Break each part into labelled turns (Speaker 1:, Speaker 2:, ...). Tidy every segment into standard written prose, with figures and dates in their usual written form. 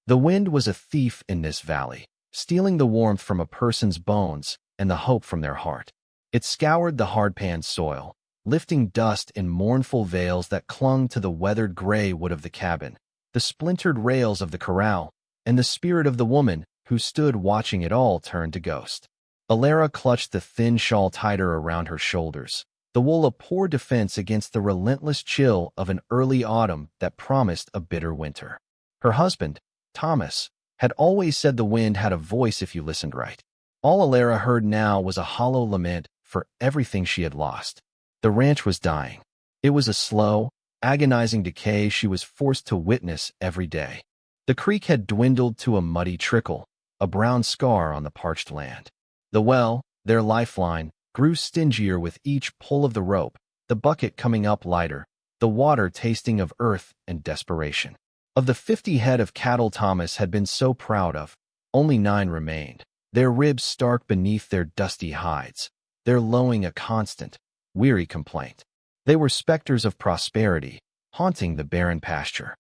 Speaker 1: The wind was a thief in this valley, stealing the warmth from a person's bones and the hope from their heart. It scoured the hard-panned soil, lifting dust in mournful veils that clung to the weathered gray wood of the cabin, the splintered rails of the corral, and the spirit of the woman who stood watching it all turn to ghost. Alara clutched the thin shawl tighter around her shoulders, the wool a poor defense against the relentless chill of an early autumn that promised a bitter winter. Her husband, Thomas, had always said the wind had a voice if you listened right. All Alara heard now was a hollow lament for everything she had lost. The ranch was dying. It was a slow, agonizing decay she was forced to witness every day. The creek had dwindled to a muddy trickle, a brown scar on the parched land. The well, their lifeline, grew stingier with each pull of the rope, the bucket coming up lighter, the water tasting of earth and desperation. Of the 50 head of cattle Thomas had been so proud of, only 9 remained, their ribs stark beneath their dusty hides, their lowing a constant, weary complaint. They were specters of prosperity, haunting the barren pasture.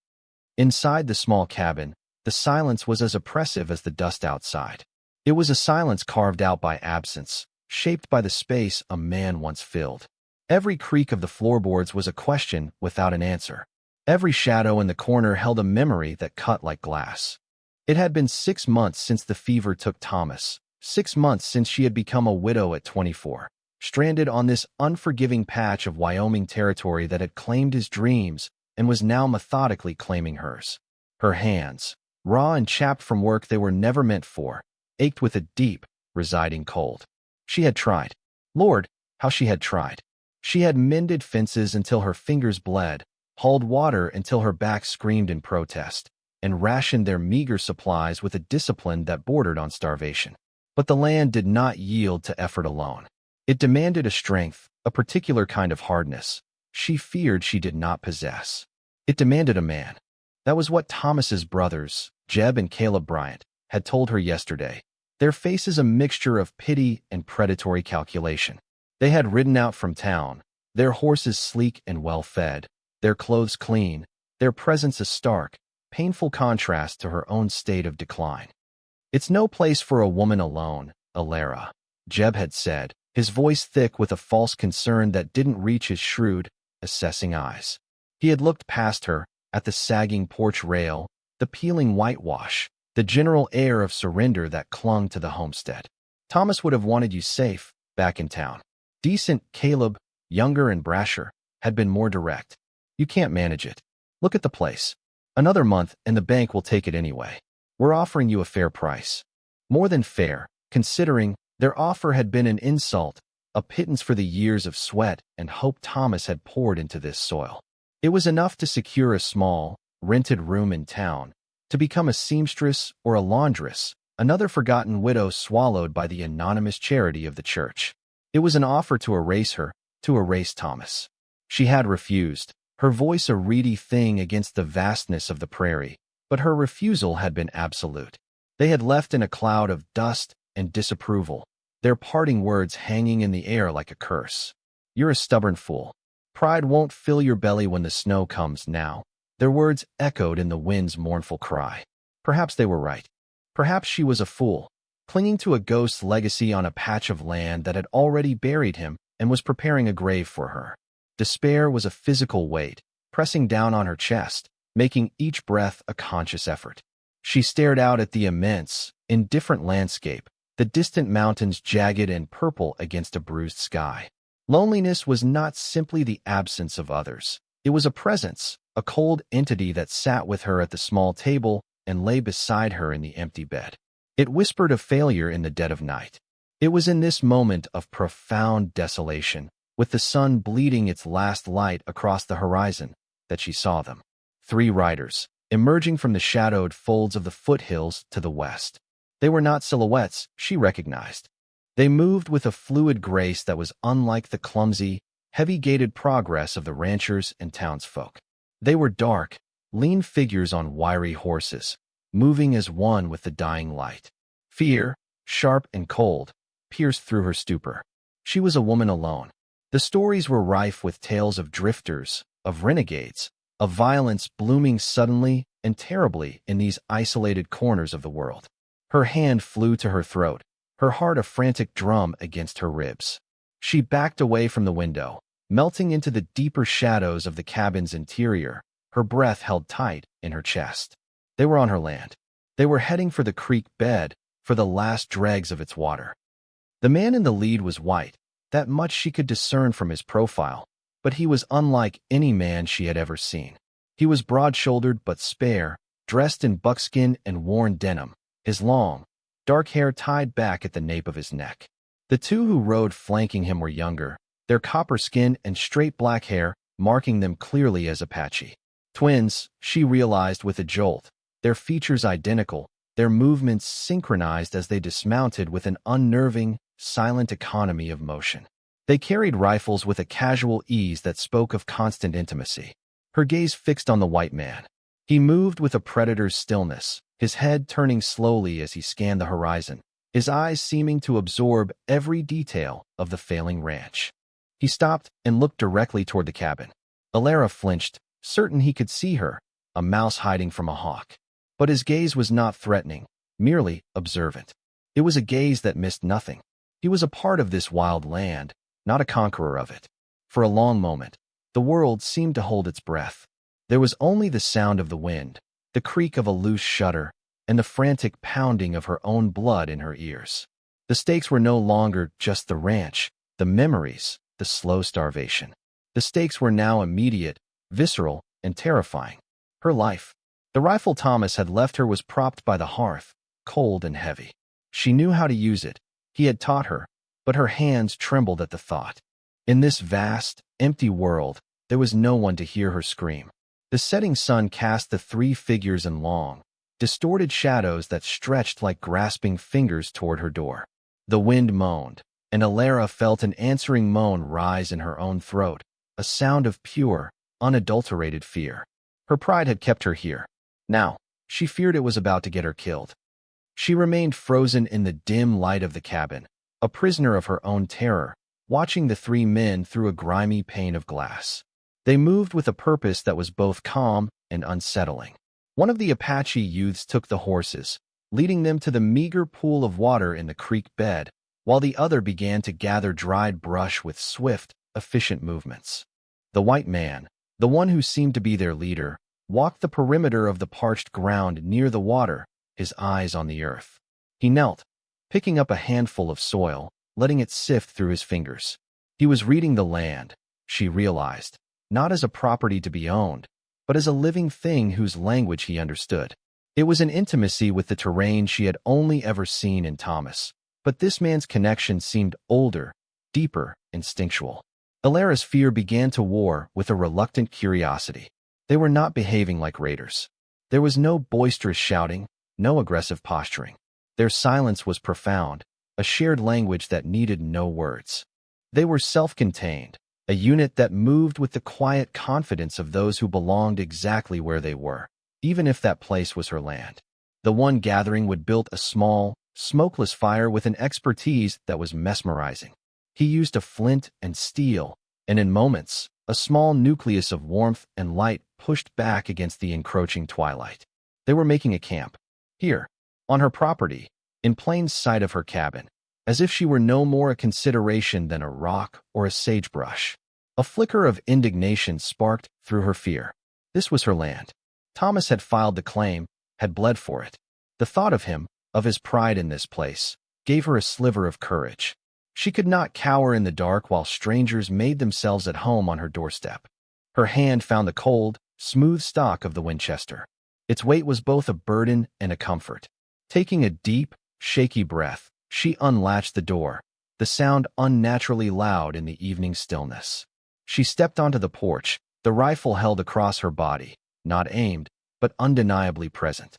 Speaker 1: Inside the small cabin, the silence was as oppressive as the dust outside. It was a silence carved out by absence, shaped by the space a man once filled. Every creak of the floorboards was a question without an answer. Every shadow in the corner held a memory that cut like glass. It had been 6 months since the fever took Thomas, 6 months since she had become a widow at 24, stranded on this unforgiving patch of Wyoming territory that had claimed his dreams and was now methodically claiming hers. Her hands, raw and chapped from work they were never meant for, ached with a deep, residing cold. She had tried. Lord, how she had tried. She had mended fences until her fingers bled, hauled water until her back screamed in protest, and rationed their meager supplies with a discipline that bordered on starvation. But the land did not yield to effort alone. It demanded a strength, a particular kind of hardness, she feared she did not possess. It demanded a man. That was what Thomas's brothers, Jeb and Caleb Bryant, had told her yesterday, their faces a mixture of pity and predatory calculation. They had ridden out from town, their horses sleek and well-fed, their clothes clean, their presence a stark, painful contrast to her own state of decline. "It's no place for a woman alone, Alara," Jeb had said, his voice thick with a false concern that didn't reach his shrewd, assessing eyes. He had looked past her, at the sagging porch rail, the peeling whitewash, the general air of surrender that clung to the homestead. Thomas would have wanted you safe, back in town. Decent Caleb, younger and brasher, had been more direct. You can't manage it. Look at the place. Another month and the bank will take it anyway. We're offering you a fair price. More than fair, considering their offer had been an insult, a pittance for the years of sweat and hope Thomas had poured into this soil. It was enough to secure a small, rented room in town, to become a seamstress or a laundress, another forgotten widow swallowed by the anonymous charity of the church. It was an offer to erase her, to erase Thomas. She had refused, her voice a reedy thing against the vastness of the prairie, but her refusal had been absolute. They had left in a cloud of dust and disapproval, their parting words hanging in the air like a curse. "You're a stubborn fool. Pride won't fill your belly when the snow comes now." Their words echoed in the wind's mournful cry. Perhaps they were right. Perhaps she was a fool, clinging to a ghost's legacy on a patch of land that had already buried him and was preparing a grave for her. Despair was a physical weight, pressing down on her chest, making each breath a conscious effort. She stared out at the immense, indifferent landscape, the distant mountains jagged and purple against a bruised sky. Loneliness was not simply the absence of others. It was a presence, a cold entity that sat with her at the small table and lay beside her in the empty bed. It whispered of failure in the dead of night. It was in this moment of profound desolation, with the sun bleeding its last light across the horizon, that she saw them. 3 riders, emerging from the shadowed folds of the foothills to the west. They were not silhouettes, she recognized. They moved with a fluid grace that was unlike the clumsy, heavy-gaited progress of the ranchers and townsfolk. They were dark, lean figures on wiry horses, moving as one with the dying light. Fear, sharp and cold, pierced through her stupor. She was a woman alone. The stories were rife with tales of drifters, of renegades, of violence blooming suddenly and terribly in these isolated corners of the world. Her hand flew to her throat, her heart a frantic drum against her ribs. She backed away from the window, melting into the deeper shadows of the cabin's interior, her breath held tight in her chest. They were on her land. They were heading for the creek bed, for the last dregs of its water. The man in the lead was white, that much she could discern from his profile, but he was unlike any man she had ever seen. He was broad-shouldered but spare, dressed in buckskin and worn denim, his long, dark hair tied back at the nape of his neck. The two who rode flanking him were younger, their copper skin and straight black hair marking them clearly as Apache. Twins, she realized with a jolt, their features identical, their movements synchronized as they dismounted with an unnerving, silent economy of motion. They carried rifles with a casual ease that spoke of constant intimacy. Her gaze fixed on the white man. He moved with a predator's stillness, his head turning slowly as he scanned the horizon, his eyes seeming to absorb every detail of the failing ranch. He stopped and looked directly toward the cabin. Alara flinched, certain he could see her, a mouse hiding from a hawk. But his gaze was not threatening, merely observant. It was a gaze that missed nothing. He was a part of this wild land, not a conqueror of it. For a long moment, the world seemed to hold its breath. There was only the sound of the wind, the creak of a loose shutter, and the frantic pounding of her own blood in her ears. The stakes were no longer just the ranch, the memories, the slow starvation. The stakes were now immediate, visceral, and terrifying. Her life. The rifle Thomas had left her was propped by the hearth, cold and heavy. She knew how to use it. He had taught her, but her hands trembled at the thought. In this vast, empty world, there was no one to hear her scream. The setting sun cast the three figures in long, distorted shadows that stretched like grasping fingers toward her door. The wind moaned, and Alara felt an answering moan rise in her own throat, a sound of pure, unadulterated fear. Her pride had kept her here. Now, she feared it was about to get her killed. She remained frozen in the dim light of the cabin, a prisoner of her own terror, watching the three men through a grimy pane of glass. They moved with a purpose that was both calm and unsettling. One of the Apache youths took the horses, leading them to the meager pool of water in the creek bed, while the other began to gather dried brush with swift, efficient movements. The white man, the one who seemed to be their leader, walked the perimeter of the parched ground near the water, his eyes on the earth. He knelt, picking up a handful of soil, letting it sift through his fingers. He was reading the land, she realized, not as a property to be owned, but as a living thing whose language he understood. It was an intimacy with the terrain she had only ever seen in Thomas, but this man's connection seemed older, deeper, instinctual. Alara's fear began to war with a reluctant curiosity. They were not behaving like raiders. There was no boisterous shouting, no aggressive posturing. Their silence was profound, a shared language that needed no words. They were self-contained, a unit that moved with the quiet confidence of those who belonged exactly where they were, even if that place was her land. The one gathering would build a small, smokeless fire with an expertise that was mesmerizing. He used a flint and steel, and in moments, a small nucleus of warmth and light pushed back against the encroaching twilight. They were making a camp. Here, on her property, in plain sight of her cabin, as if she were no more a consideration than a rock or a sagebrush. A flicker of indignation sparked through her fear. This was her land. Thomas had filed the claim, had bled for it. The thought of him, of his pride in this place, gave her a sliver of courage. She could not cower in the dark while strangers made themselves at home on her doorstep. Her hand found the cold, smooth stock of the Winchester. Its weight was both a burden and a comfort. Taking a deep, shaky breath, she unlatched the door, the sound unnaturally loud in the evening stillness. She stepped onto the porch, the rifle held across her body, not aimed, but undeniably present.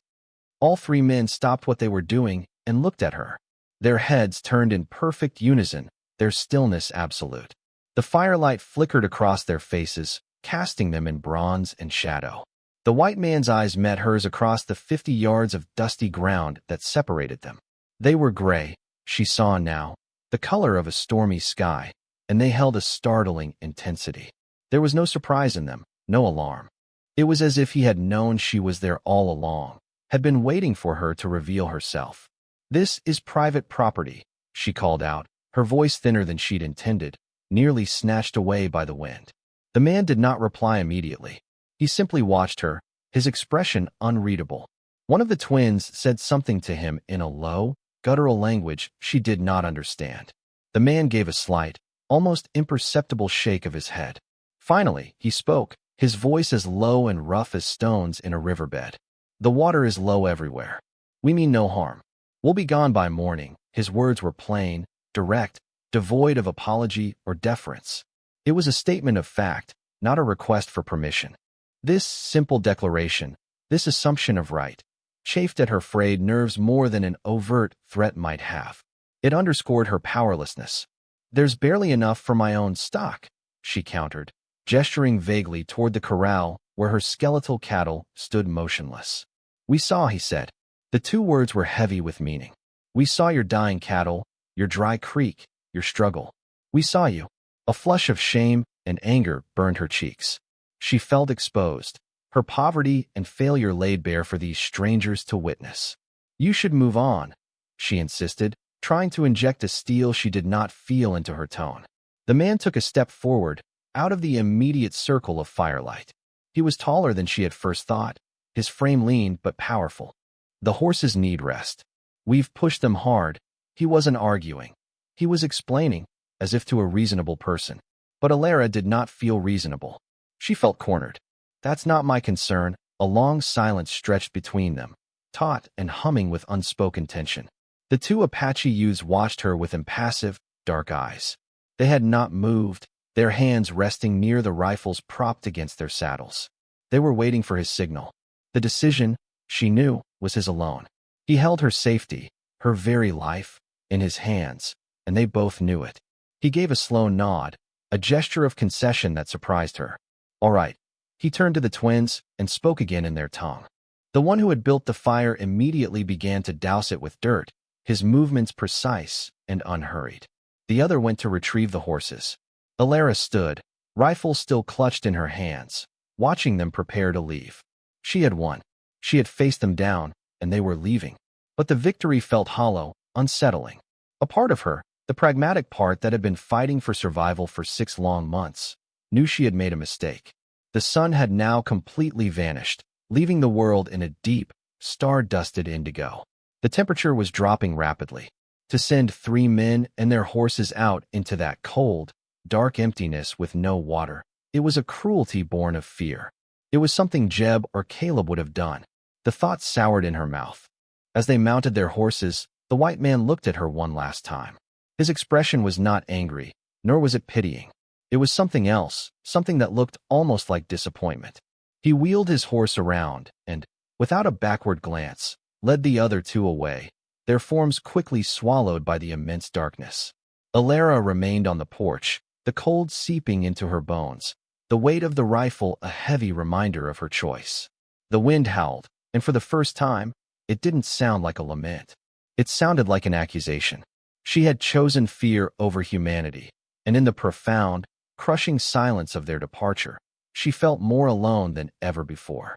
Speaker 1: All three men stopped what they were doing and looked at her. Their heads turned in perfect unison, their stillness absolute. The firelight flickered across their faces, casting them in bronze and shadow. The white man's eyes met hers across the 50 yards of dusty ground that separated them. They were gray, she saw now, the color of a stormy sky, and they held a startling intensity. There was no surprise in them, no alarm. It was as if he had known she was there all along, had been waiting for her to reveal herself. "This is private property," she called out, her voice thinner than she'd intended, nearly snatched away by the wind. The man did not reply immediately. He simply watched her, his expression unreadable. One of the twins said something to him in a low, guttural language she did not understand. The man gave a slight, almost imperceptible shake of his head. Finally, he spoke, his voice as low and rough as stones in a riverbed. "The water is low everywhere. We mean no harm. We'll be gone by morning." His words were plain, direct, devoid of apology or deference. It was a statement of fact, not a request for permission. This simple declaration, this assumption of right, chafed at her frayed nerves more than an overt threat might have. It underscored her powerlessness. "There's barely enough for my own stock," she countered, gesturing vaguely toward the corral where her skeletal cattle stood motionless. "We saw," he said. The two words were heavy with meaning. "We saw your dying cattle, your dry creek, your struggle. We saw you." A flush of shame and anger burned her cheeks. She felt exposed, her poverty and failure laid bare for these strangers to witness. "You should move on," she insisted, trying to inject a steel she did not feel into her tone. The man took a step forward, out of the immediate circle of firelight. He was taller than she had first thought, his frame lean but powerful. "The horses need rest. We've pushed them hard." He wasn't arguing. He was explaining, as if to a reasonable person. But Alara did not feel reasonable. She felt cornered. "That's not my concern." A long silence stretched between them, taut and humming with unspoken tension. The two Apache youths watched her with impassive, dark eyes. They had not moved, their hands resting near the rifles propped against their saddles. They were waiting for his signal. The decision, she knew, was his alone. He held her safety, her very life, in his hands, and they both knew it. He gave a slow nod, a gesture of concession that surprised her. "All right." He turned to the twins and spoke again in their tongue. The one who had built the fire immediately began to douse it with dirt, his movements precise and unhurried. The other went to retrieve the horses. Alara stood, rifle still clutched in her hands, watching them prepare to leave. She had won. She had faced them down, and they were leaving. But the victory felt hollow, unsettling. A part of her, the pragmatic part that had been fighting for survival for 6 long months, knew she had made a mistake. The sun had now completely vanished, leaving the world in a deep, star-dusted indigo. The temperature was dropping rapidly. To send 3 men and their horses out into that cold, dark emptiness with no water, it was a cruelty born of fear. It was something Jeb or Caleb would have done. The thought soured in her mouth. As they mounted their horses, the white man looked at her one last time. His expression was not angry, nor was it pitying. It was something else, something that looked almost like disappointment. He wheeled his horse around and, without a backward glance, led the other two away, their forms quickly swallowed by the immense darkness. Alara remained on the porch, the cold seeping into her bones, the weight of the rifle a heavy reminder of her choice. The wind howled, and for the first time, it didn't sound like a lament. It sounded like an accusation. She had chosen fear over humanity, and in the profound, crushing silence of their departure, she felt more alone than ever before.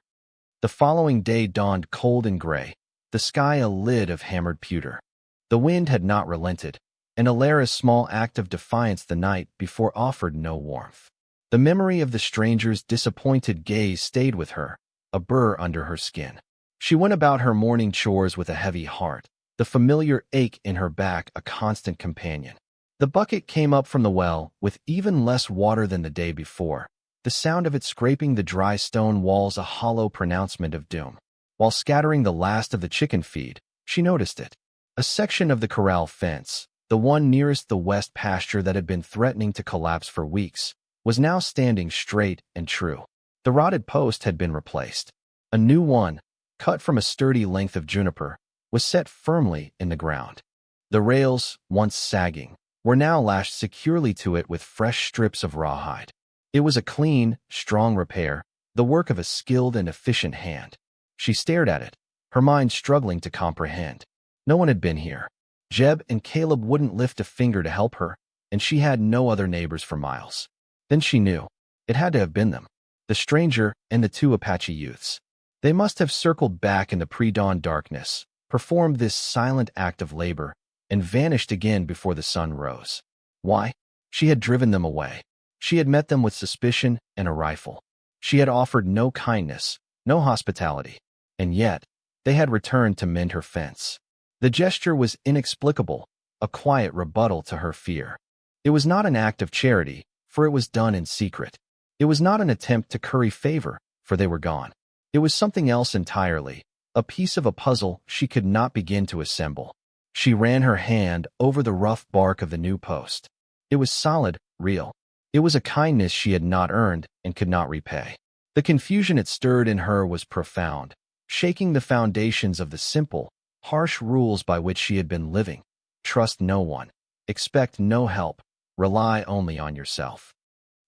Speaker 1: The following day dawned cold and gray, the sky a lid of hammered pewter. The wind had not relented, and Alara's small act of defiance the night before offered no warmth. The memory of the stranger's disappointed gaze stayed with her, a burr under her skin. She went about her morning chores with a heavy heart, the familiar ache in her back a constant companion. The bucket came up from the well with even less water than the day before, the sound of it scraping the dry stone walls a hollow pronouncement of doom. While scattering the last of the chicken feed, she noticed it. A section of the corral fence, the one nearest the west pasture that had been threatening to collapse for weeks, was now standing straight and true. The rotted post had been replaced. A new one, cut from a sturdy length of juniper, was set firmly in the ground. The rails, once sagging, were now lashed securely to it with fresh strips of rawhide. It was a clean, strong repair, the work of a skilled and efficient hand. She stared at it, her mind struggling to comprehend. No one had been here. Jeb and Caleb wouldn't lift a finger to help her, and she had no other neighbors for miles. Then she knew. It had to have been them. the stranger, and the two Apache youths. They must have circled back in the pre-dawn darkness, performed this silent act of labor, and vanished again before the sun rose. Why? She had driven them away. She had met them with suspicion and a rifle. She had offered no kindness, no hospitality. And yet, they had returned to mend her fence. The gesture was inexplicable, a quiet rebuttal to her fear. It was not an act of charity, for it was done in secret. It was not an attempt to curry favor, for they were gone. It was something else entirely, a piece of a puzzle she could not begin to assemble. She ran her hand over the rough bark of the new post. It was solid, real. It was a kindness she had not earned and could not repay. The confusion it stirred in her was profound, shaking the foundations of the simple, harsh rules by which she had been living. Trust no one. Expect no help. Rely only on yourself.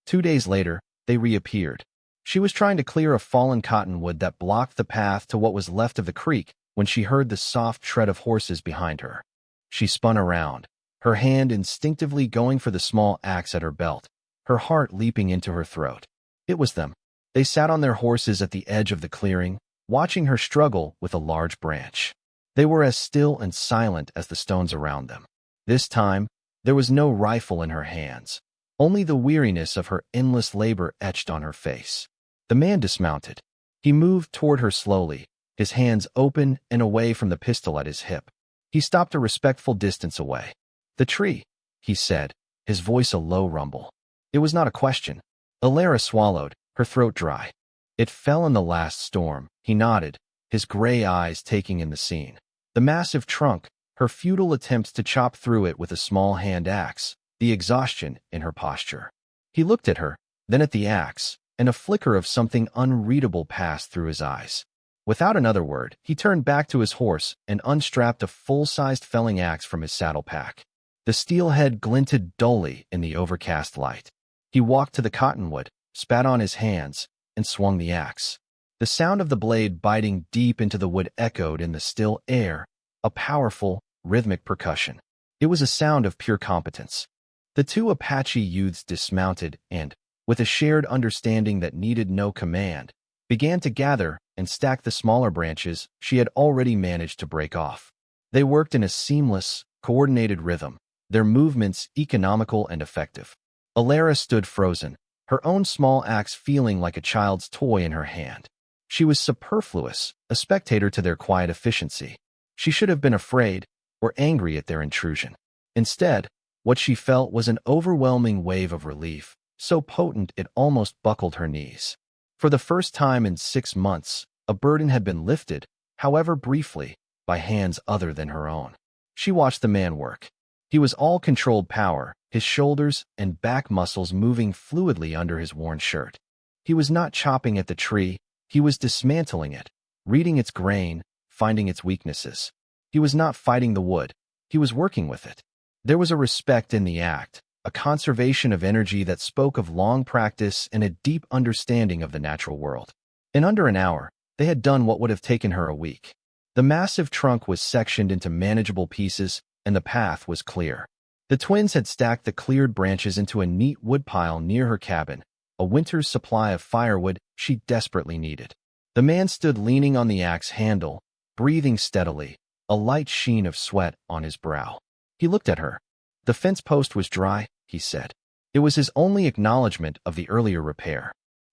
Speaker 1: 2 days later, they reappeared. She was trying to clear a fallen cottonwood that blocked the path to what was left of the creek when she heard the soft tread of horses behind her. She spun around, her hand instinctively going for the small axe at her belt, her heart leaping into her throat. It was them. They sat on their horses at the edge of the clearing, watching her struggle with a large branch. They were as still and silent as the stones around them. This time, there was no rifle in her hands. Only the weariness of her endless labor etched on her face. The man dismounted. He moved toward her slowly, his hands open and away from the pistol at his hip. He stopped a respectful distance away. "The tree," he said, his voice a low rumble. It was not a question. Alara swallowed, her throat dry. "It fell in the last storm," he nodded, his gray eyes taking in the scene. The massive trunk, her futile attempts to chop through it with a small hand axe, the exhaustion in her posture. He looked at her, then at the axe, and a flicker of something unreadable passed through his eyes. Without another word, he turned back to his horse and unstrapped a full-sized felling axe from his saddle pack. The steel head glinted dully in the overcast light. He walked to the cottonwood, spat on his hands, and swung the axe. The sound of the blade biting deep into the wood echoed in the still air, a powerful, rhythmic percussion. It was a sound of pure competence. The two Apache youths dismounted and, with a shared understanding that needed no command, began to gather and stack the smaller branches she had already managed to break off. They worked in a seamless, coordinated rhythm, their movements economical and effective. Alara stood frozen, her own small axe feeling like a child's toy in her hand. She was superfluous, a spectator to their quiet efficiency. She should have been afraid or angry at their intrusion. Instead, what she felt was an overwhelming wave of relief, so potent it almost buckled her knees. For the first time in 6 months, a burden had been lifted, however briefly, by hands other than her own. She watched the man work. He was all controlled power, his shoulders and back muscles moving fluidly under his worn shirt. He was not chopping at the tree, he was dismantling it, reading its grain, finding its weaknesses. He was not fighting the wood, he was working with it. There was a respect in the act, a conservation of energy that spoke of long practice and a deep understanding of the natural world. In under an hour, they had done what would have taken her a week. The massive trunk was sectioned into manageable pieces, and the path was clear. The twins had stacked the cleared branches into a neat woodpile near her cabin, a winter's supply of firewood she desperately needed. The man stood leaning on the axe handle, breathing steadily, a light sheen of sweat on his brow. He looked at her. The fence post was dry, he said. It was his only acknowledgement of the earlier repair.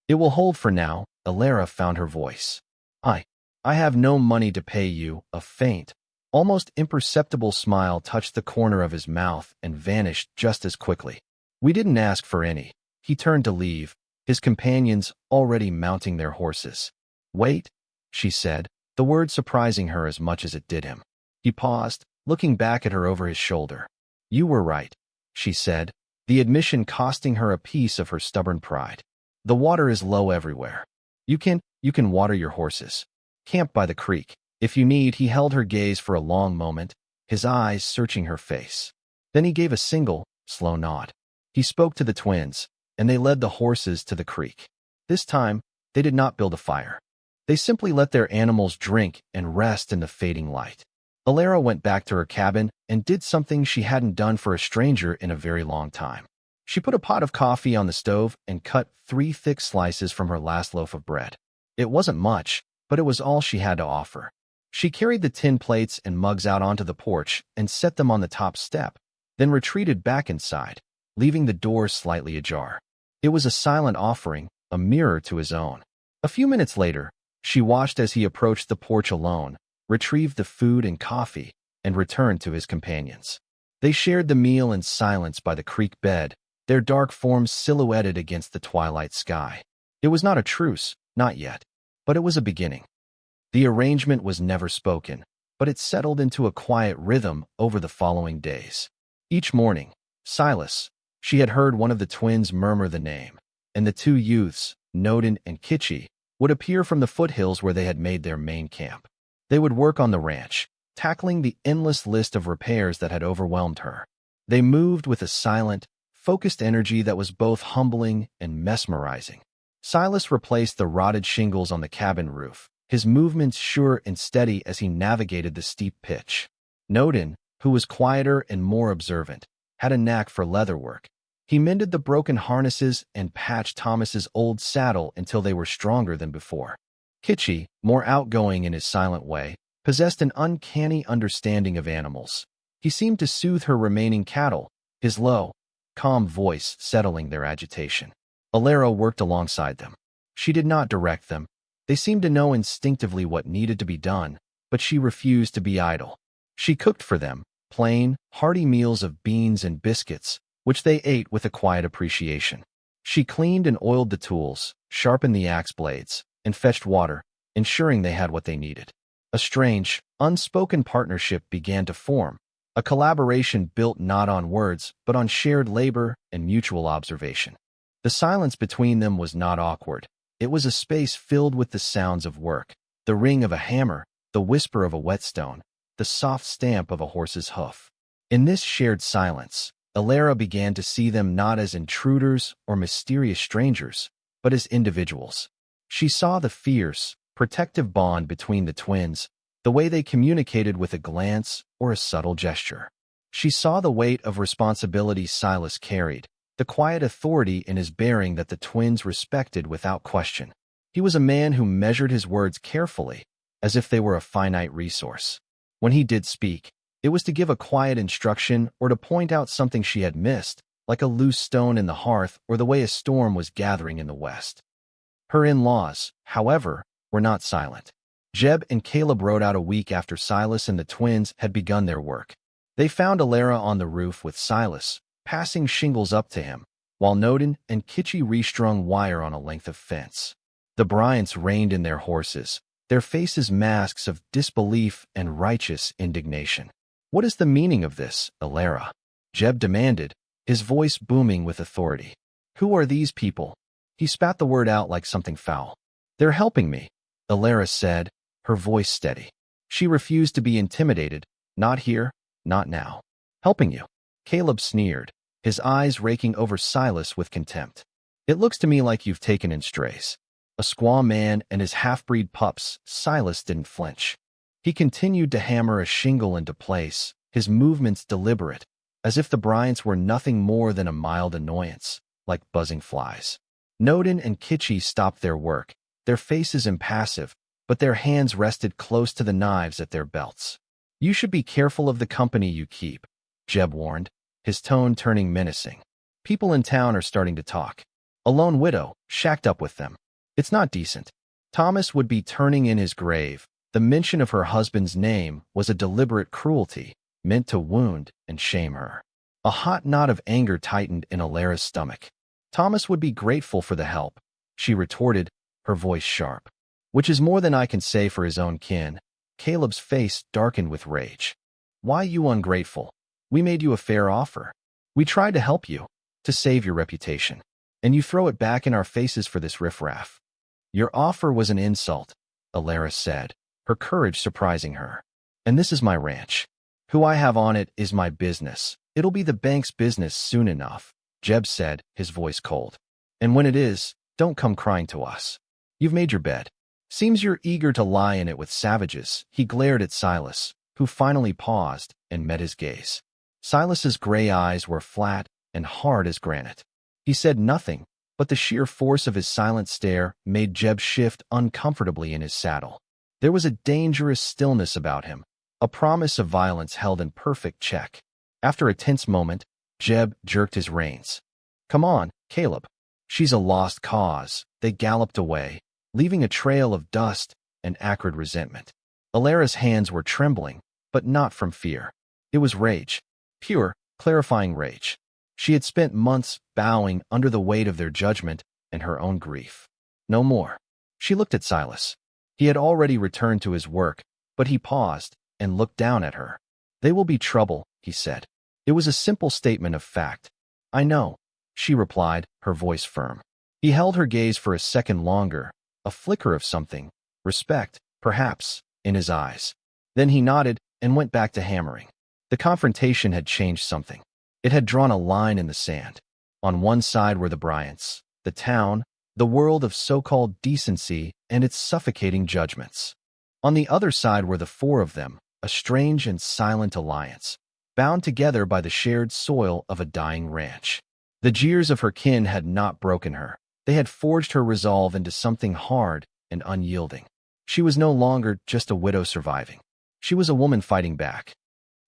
Speaker 1: "It will hold for now," Alara found her voice. I have no money to pay you." A faint, almost imperceptible smile touched the corner of his mouth and vanished just as quickly. "We didn't ask for any." He turned to leave, his companions already mounting their horses. "Wait," she said, the word surprising her as much as it did him. He paused, looking back at her over his shoulder. "You were right," she said, the admission costing her a piece of her stubborn pride. "The water is low everywhere. You can water your horses. Camp by the creek. If you need." He held her gaze for a long moment, his eyes searching her face. Then he gave a single, slow nod. He spoke to the twins, and they led the horses to the creek. This time, they did not build a fire. They simply let their animals drink and rest in the fading light. Alara went back to her cabin and did something she hadn't done for a stranger in a very long time. She put a pot of coffee on the stove and cut 3 thick slices from her last loaf of bread. It wasn't much, but it was all she had to offer. She carried the tin plates and mugs out onto the porch and set them on the top step, then retreated back inside, leaving the door slightly ajar. It was a silent offering, a mirror to his own. A few minutes later, she watched as he approached the porch alone, retrieved the food and coffee, and returned to his companions. They shared the meal in silence by the creek bed, their dark forms silhouetted against the twilight sky. It was not a truce, not yet, but it was a beginning. The arrangement was never spoken, but it settled into a quiet rhythm over the following days. Each morning, Silas, she had heard one of the twins murmur the name, and the 2 youths, Nodin and Kitchi, would appear from the foothills where they had made their main camp. They would work on the ranch, tackling the endless list of repairs that had overwhelmed her. They moved with a silent, focused energy that was both humbling and mesmerizing. Silas replaced the rotted shingles on the cabin roof, his movements sure and steady as he navigated the steep pitch. Nodin, who was quieter and more observant, had a knack for leatherwork. He mended the broken harnesses and patched Thomas's old saddle until they were stronger than before. Kitchi, more outgoing in his silent way, possessed an uncanny understanding of animals. He seemed to soothe her remaining cattle, his low, calm voice settling their agitation. Alara worked alongside them. She did not direct them. They seemed to know instinctively what needed to be done, but she refused to be idle. She cooked for them, plain, hearty meals of beans and biscuits, which they ate with a quiet appreciation. She cleaned and oiled the tools, sharpened the axe blades, and fetched water, ensuring they had what they needed. A strange, unspoken partnership began to form, a collaboration built not on words but on shared labor and mutual observation. The silence between them was not awkward. It was a space filled with the sounds of work, the ring of a hammer, the whisper of a whetstone, the soft stamp of a horse's hoof. In this shared silence, Alara began to see them not as intruders or mysterious strangers, but as individuals. She saw the fierce, protective bond between the twins, the way they communicated with a glance or a subtle gesture. She saw the weight of responsibility Silas carried, the quiet authority in his bearing that the twins respected without question. He was a man who measured his words carefully, as if they were a finite resource. When he did speak, it was to give a quiet instruction or to point out something she had missed, like a loose stone in the hearth or the way a storm was gathering in the west. Her in-laws, however, were not silent. Jeb and Caleb rode out a week after Silas and the twins had begun their work. They found Alara on the roof with Silas, passing shingles up to him, while Nodin and Kitchi restrung wire on a length of fence. The Bryants reined in their horses, their faces masks of disbelief and righteous indignation. "What is the meaning of this, Alara?" Jeb demanded, his voice booming with authority. "Who are these people?" He spat the word out like something foul. "They're helping me," Alara said, her voice steady. She refused to be intimidated. "Not here, not now." "Helping you?" Caleb sneered, his eyes raking over Silas with contempt. "It looks to me like you've taken in strays." A squaw man and his half-breed pups, Silas didn't flinch. He continued to hammer a shingle into place, his movements deliberate, as if the Bryants were nothing more than a mild annoyance, like buzzing flies. Nodin and Kitchi stopped their work, their faces impassive, but their hands rested close to the knives at their belts. "You should be careful of the company you keep," Jeb warned, his tone turning menacing. "People in town are starting to talk. A lone widow, shacked up with them. It's not decent." Thomas would be turning in his grave. The mention of her husband's name was a deliberate cruelty, meant to wound and shame her. A hot knot of anger tightened in Alara's stomach. "Thomas would be grateful for the help," she retorted, her voice sharp. "Which is more than I can say for his own kin." Caleb's face darkened with rage. "Why you ungrateful? We made you a fair offer. We tried to help you, to save your reputation. And you throw it back in our faces for this riffraff." "Your offer was an insult," Alara said, her courage surprising her. "And this is my ranch. Who I have on it is my business. It'll be the bank's business soon enough," Jeb said, his voice cold. "And when it is, don't come crying to us. You've made your bed. Seems you're eager to lie in it with savages." He glared at Silas, who finally paused and met his gaze. Silas's gray eyes were flat and hard as granite. He said nothing, but the sheer force of his silent stare made Jeb shift uncomfortably in his saddle. There was a dangerous stillness about him, a promise of violence held in perfect check. After a tense moment, Jeb jerked his reins. "Come on, Caleb. She's a lost cause." They galloped away, leaving a trail of dust and acrid resentment. Alara's hands were trembling, but not from fear. It was rage. Pure, clarifying rage. She had spent months bowing under the weight of their judgment and her own grief. No more. She looked at Silas. He had already returned to his work, but he paused and looked down at her. "They will be trouble," he said. It was a simple statement of fact. "I know," she replied, her voice firm. He held her gaze for a second longer, a flicker of something, respect, perhaps, in his eyes. Then he nodded and went back to hammering. The confrontation had changed something. It had drawn a line in the sand. On one side were the Bryants, the town, the world of so-called decency and its suffocating judgments. On the other side were the four of them, a strange and silent alliance, bound together by the shared soil of a dying ranch. The jeers of her kin had not broken her. They had forged her resolve into something hard and unyielding. She was no longer just a widow surviving. She was a woman fighting back.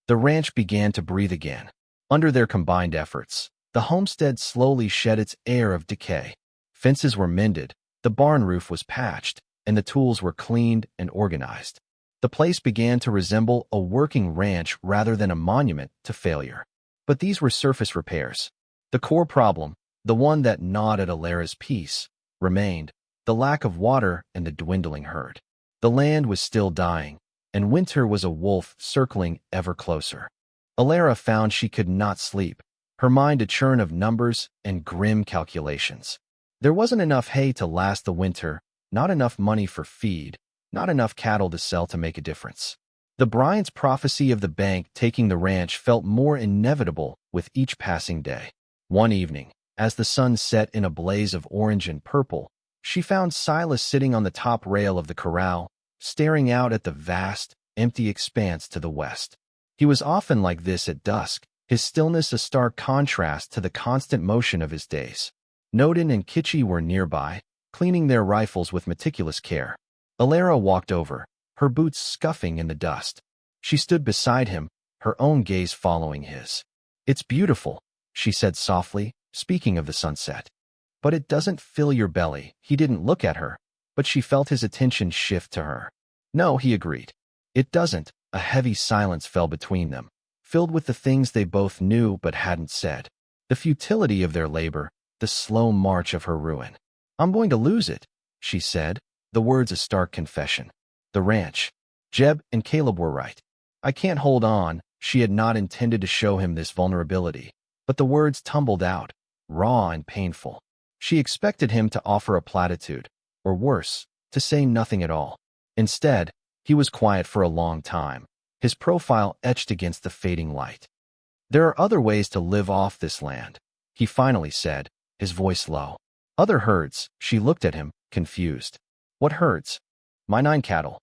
Speaker 1: The ranch began to breathe again. Under their combined efforts, the homestead slowly shed its air of decay. Fences were mended, the barn roof was patched, and the tools were cleaned and organized. The place began to resemble a working ranch rather than a monument to failure. But these were surface repairs. The core problem, the one that gnawed at Alara's peace, remained: the lack of water and the dwindling herd. The land was still dying, and winter was a wolf circling ever closer. Alara found she could not sleep, her mind a churn of numbers and grim calculations. There wasn't enough hay to last the winter, not enough money for feed, not enough cattle to sell to make a difference. The Bryant's prophecy of the bank taking the ranch felt more inevitable with each passing day. One evening, as the sun set in a blaze of orange and purple, she found Silas sitting on the top rail of the corral, staring out at the vast, empty expanse to the west. He was often like this at dusk, his stillness a stark contrast to the constant motion of his days. Nodin and Kitchi were nearby, cleaning their rifles with meticulous care. Alara walked over, her boots scuffing in the dust. She stood beside him, her own gaze following his. "It's beautiful," she said softly, speaking of the sunset. "But it doesn't fill your belly." He didn't look at her, but she felt his attention shift to her. "No," he agreed. "It doesn't." A heavy silence fell between them, filled with the things they both knew but hadn't said. The futility of their labor, the slow march of her ruin. "I'm going to lose it," she said, the words a stark confession. The ranch. Jeb and Caleb were right. "I can't hold on." She had not intended to show him this vulnerability, but the words tumbled out, raw and painful. She expected him to offer a platitude, or worse, to say nothing at all. Instead, he was quiet for a long time, his profile etched against the fading light. "There are other ways to live off this land," he finally said, his voice low. "Other herds." She looked at him, confused. "What herds?" "My 9 cattle."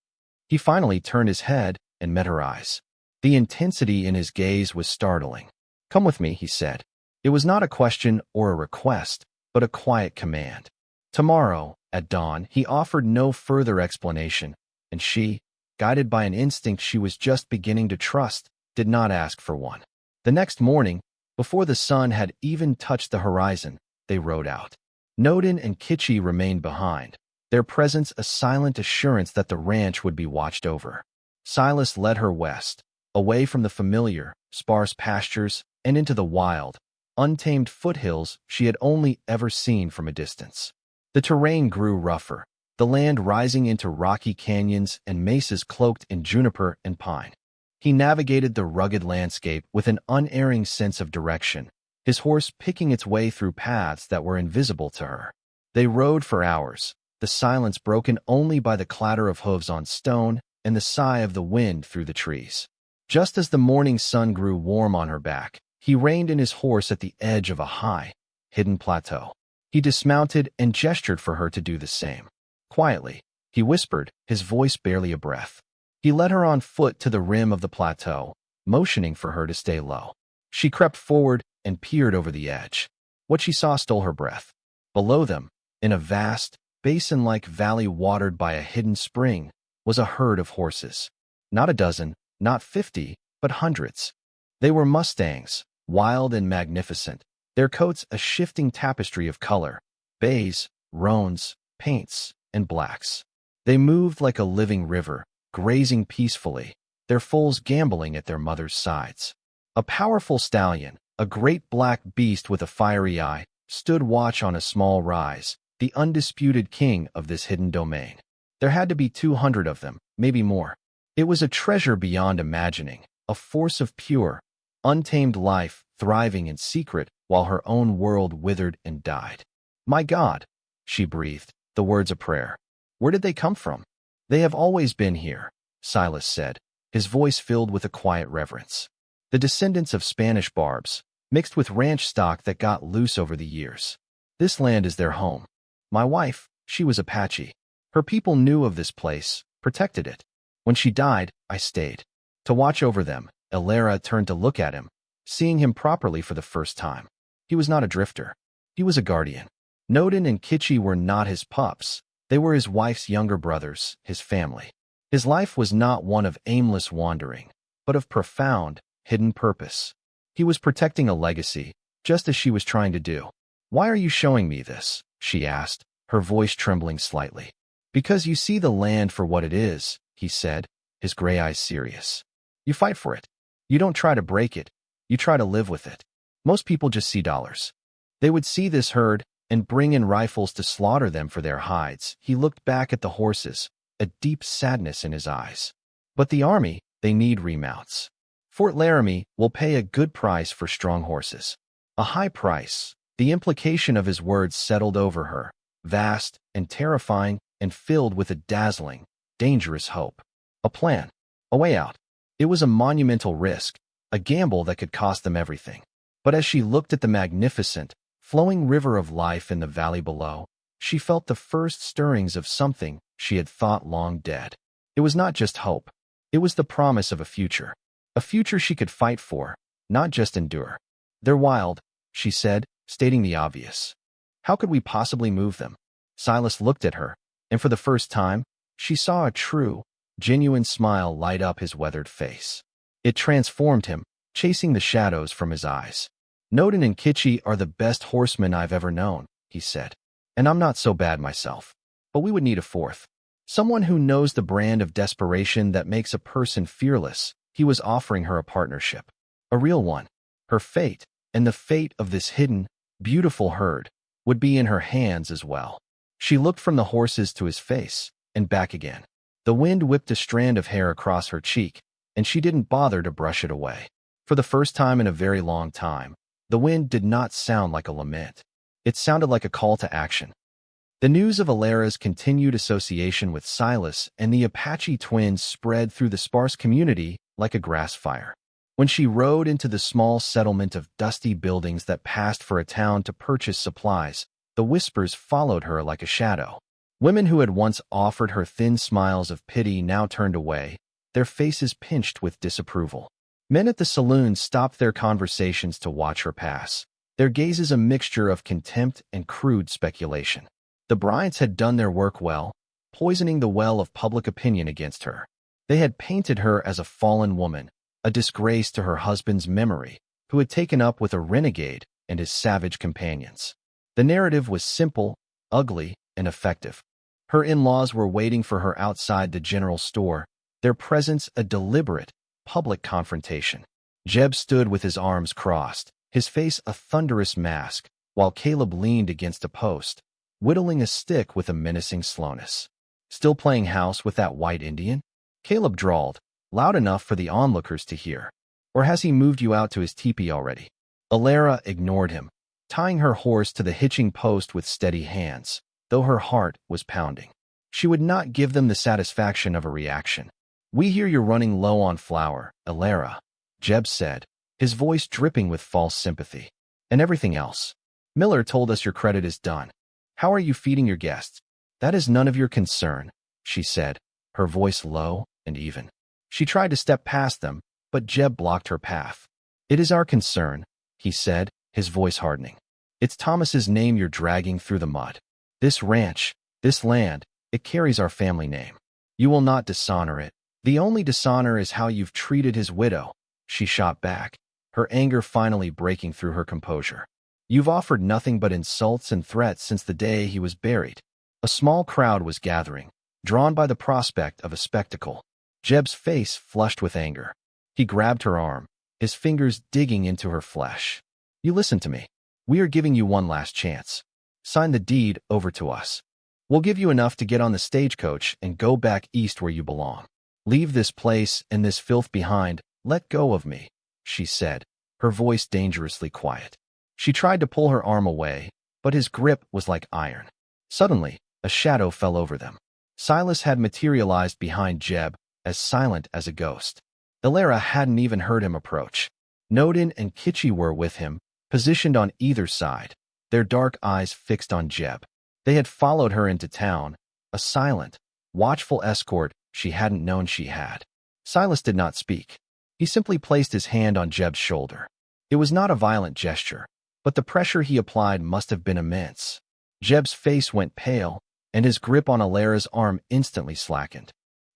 Speaker 1: He finally turned his head and met her eyes. The intensity in his gaze was startling. "Come with me," he said. It was not a question or a request, but a quiet command. Tomorrow, at dawn, he offered no further explanation, and she, guided by an instinct she was just beginning to trust, did not ask for one. The next morning, before the sun had even touched the horizon, they rode out. Nodin and Kitchi remained behind, their presence a silent assurance that the ranch would be watched over. Silas led her west, away from the familiar, sparse pastures and into the wild, untamed foothills she had only ever seen from a distance. The terrain grew rougher, the land rising into rocky canyons and mesas cloaked in juniper and pine. He navigated the rugged landscape with an unerring sense of direction, his horse picking its way through paths that were invisible to her. They rode for hours, the silence broken only by the clatter of hooves on stone and the sigh of the wind through the trees. Just as the morning sun grew warm on her back, he reined in his horse at the edge of a high, hidden plateau. He dismounted and gestured for her to do the same. Quietly, he whispered, his voice barely a breath. He led her on foot to the rim of the plateau, motioning for her to stay low. She crept forward, and peered over the edge. What she saw stole her breath. Below them, in a vast, basin-like valley watered by a hidden spring, was a herd of horses. Not a dozen, not 50, but hundreds. They were Mustangs, wild and magnificent, their coats a shifting tapestry of color, bays, roans, paints, and blacks. They moved like a living river, grazing peacefully, their foals gamboling at their mother's sides. A powerful stallion, a great black beast with a fiery eye, stood watch on a small rise, the undisputed king of this hidden domain. There had to be 200 of them, maybe more. It was a treasure beyond imagining, a force of pure, untamed life thriving in secret while her own world withered and died. "My God," she breathed, the words a prayer. "Where did they come from?" "They have always been here," Silas said, his voice filled with a quiet reverence. "The descendants of Spanish barbs, mixed with ranch stock that got loose over the years. This land is their home. My wife, she was Apache. Her people knew of this place, protected it. When she died, I stayed. To watch over them." Alara turned to look at him, seeing him properly for the first time. He was not a drifter. He was a guardian. Nodin and Kitchi were not his pups. They were his wife's younger brothers, his family. His life was not one of aimless wandering, but of profound, hidden purpose. He was protecting a legacy, just as she was trying to do. "Why are you showing me this?" she asked, her voice trembling slightly. "Because you see the land for what it is," he said, his gray eyes serious. "You fight for it. You don't try to break it. You try to live with it. Most people just see dollars. They would see this herd and bring in rifles to slaughter them for their hides." He looked back at the horses, a deep sadness in his eyes. "But the army, they need remounts. Fort Laramie will pay a good price for strong horses." A high price. The implication of his words settled over her, vast and terrifying and filled with a dazzling, dangerous hope. A plan. A way out. It was a monumental risk, a gamble that could cost them everything. But as she looked at the magnificent, flowing river of life in the valley below, she felt the first stirrings of something she had thought long dead. It was not just hope. It was the promise of a future she could fight for, not just endure. "They're wild," she said, stating the obvious. "How could we possibly move them?" Silas looked at her, and for the first time, she saw a true, genuine smile light up his weathered face. It transformed him, chasing the shadows from his eyes. "Nodin and Kitchi are the best horsemen I've ever known," he said. "And I'm not so bad myself. But we would need a fourth. Someone who knows the brand of desperation that makes a person fearless." He was offering her a partnership. A real one. Her fate, and the fate of this hidden, beautiful herd, would be in her hands as well. She looked from the horses to his face, and back again. The wind whipped a strand of hair across her cheek, and she didn't bother to brush it away. For the first time in a very long time, the wind did not sound like a lament. It sounded like a call to action. The news of Alara's continued association with Silas and the Apache twins spread through the sparse community like a grass fire. When she rode into the small settlement of dusty buildings that passed for a town to purchase supplies, the whispers followed her like a shadow. Women who had once offered her thin smiles of pity now turned away, their faces pinched with disapproval. Men at the saloon stopped their conversations to watch her pass, their gazes a mixture of contempt and crude speculation. The Bryants had done their work well, poisoning the well of public opinion against her. They had painted her as a fallen woman, a disgrace to her husband's memory, who had taken up with a renegade and his savage companions. The narrative was simple, ugly, and effective. Her in-laws were waiting for her outside the general store, their presence a deliberate, public confrontation. Jeb stood with his arms crossed, his face a thunderous mask, while Caleb leaned against a post, whittling a stick with a menacing slowness. "Still playing house with that white Indian?" Caleb drawled, loud enough for the onlookers to hear. "Or has he moved you out to his teepee already?" Alara ignored him, tying her horse to the hitching post with steady hands, though her heart was pounding. She would not give them the satisfaction of a reaction. "We hear you're running low on flour, Alara," Jeb said, his voice dripping with false sympathy. "And everything else. Miller told us your credit is done. How are you feeding your guests?" "That is none of your concern," she said, her voice low and even. She tried to step past them, but Jeb blocked her path. "It is our concern," he said, his voice hardening. "It's Thomas's name you're dragging through the mud. This ranch, this land, it carries our family name. You will not dishonor it. The only dishonor is how you've treated his widow," she shot back, her anger finally breaking through her composure. "You've offered nothing but insults and threats since the day he was buried." A small crowd was gathering, drawn by the prospect of a spectacle. Jeb's face flushed with anger. He grabbed her arm, his fingers digging into her flesh. "You listen to me. We are giving you one last chance. Sign the deed over to us. We'll give you enough to get on the stagecoach and go back east where you belong. Leave this place and this filth behind. Let go of me," she said, her voice dangerously quiet. She tried to pull her arm away, but his grip was like iron. Suddenly, a shadow fell over them. Silas had materialized behind Jeb, as silent as a ghost. Alara hadn't even heard him approach. Nodin and Kitchi were with him, positioned on either side, their dark eyes fixed on Jeb. They had followed her into town, a silent, watchful escort she hadn't known she had. Silas did not speak. He simply placed his hand on Jeb's shoulder. It was not a violent gesture, but the pressure he applied must have been immense. Jeb's face went pale, and his grip on Alara's arm instantly slackened.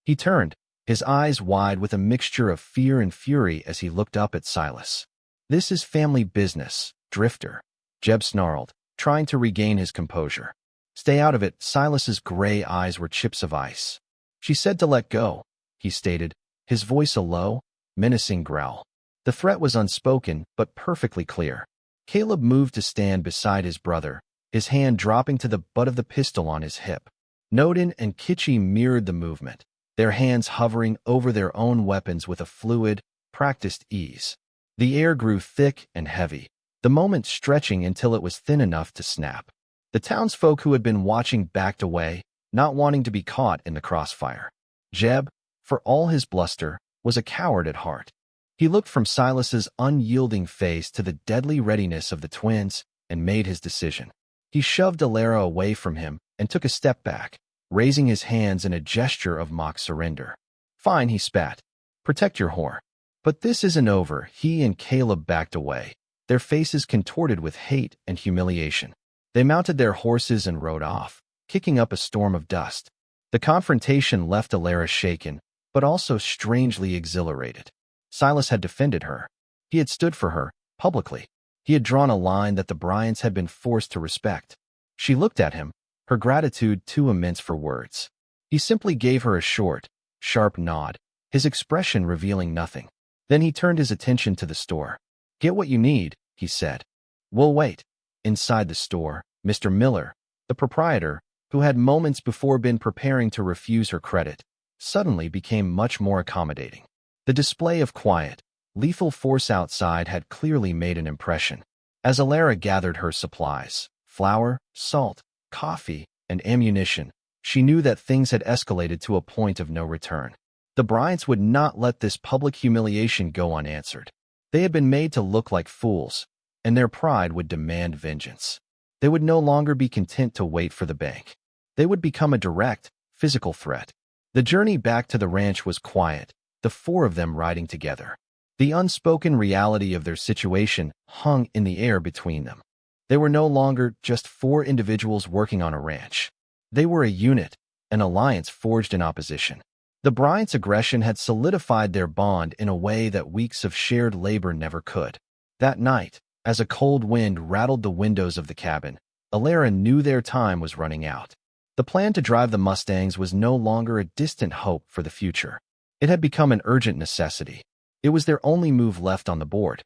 Speaker 1: He turned, his eyes wide with a mixture of fear and fury as he looked up at Silas. "This is family business, Drifter," Jeb snarled, trying to regain his composure. "Stay out of it." Silas's gray eyes were chips of ice. "She said to let go," he stated, his voice a low, menacing growl. The threat was unspoken, but perfectly clear. Caleb moved to stand beside his brother, his hand dropping to the butt of the pistol on his hip. Nodin and Kitchi mirrored the movement, their hands hovering over their own weapons with a fluid, practiced ease. The air grew thick and heavy, the moment stretching until it was thin enough to snap. The townsfolk who had been watching backed away, not wanting to be caught in the crossfire. Jeb, for all his bluster, was a coward at heart. He looked from Silas's unyielding face to the deadly readiness of the twins and made his decision. He shoved Alara away from him and took a step back, raising his hands in a gesture of mock surrender. "Fine," he spat. "Protect your whore." But this isn't over. He and Caleb backed away, their faces contorted with hate and humiliation. They mounted their horses and rode off, kicking up a storm of dust. The confrontation left Alara shaken, but also strangely exhilarated. Silas had defended her. He had stood for her, publicly. He had drawn a line that the Bryants had been forced to respect. She looked at him, her gratitude too immense for words. He simply gave her a short, sharp nod, his expression revealing nothing. Then he turned his attention to the store. "Get what you need," he said. "We'll wait." Inside the store, Mr. Miller, the proprietor, who had moments before been preparing to refuse her credit, suddenly became much more accommodating. The display of quiet, lethal force outside had clearly made an impression. As Alara gathered her supplies, flour, salt, coffee, and ammunition, she knew that things had escalated to a point of no return. The Bryants would not let this public humiliation go unanswered. They had been made to look like fools, and their pride would demand vengeance. They would no longer be content to wait for the bank. They would become a direct, physical threat. The journey back to the ranch was quiet, the four of them riding together. The unspoken reality of their situation hung in the air between them. They were no longer just four individuals working on a ranch. They were a unit, an alliance forged in opposition. The Bryants' aggression had solidified their bond in a way that weeks of shared labor never could. That night, as a cold wind rattled the windows of the cabin, Alara knew their time was running out. The plan to drive the Mustangs was no longer a distant hope for the future. It had become an urgent necessity. It was their only move left on the board.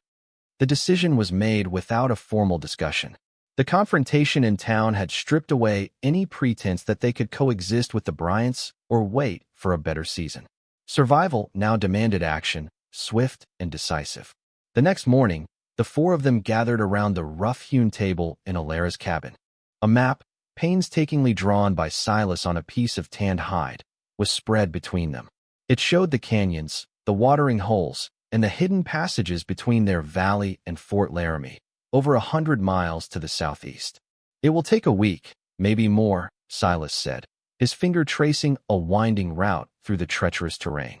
Speaker 1: The decision was made without a formal discussion. The confrontation in town had stripped away any pretense that they could coexist with the Bryants or wait for a better season. Survival now demanded action, swift and decisive. The next morning, the four of them gathered around the rough-hewn table in Alara's cabin. A map, painstakingly drawn by Silas on a piece of tanned hide, was spread between them. It showed the canyons, the watering holes, and the hidden passages between their valley and Fort Laramie, over 100 miles to the southeast. "It will take a week, maybe more," Silas said, his finger tracing a winding route through the treacherous terrain.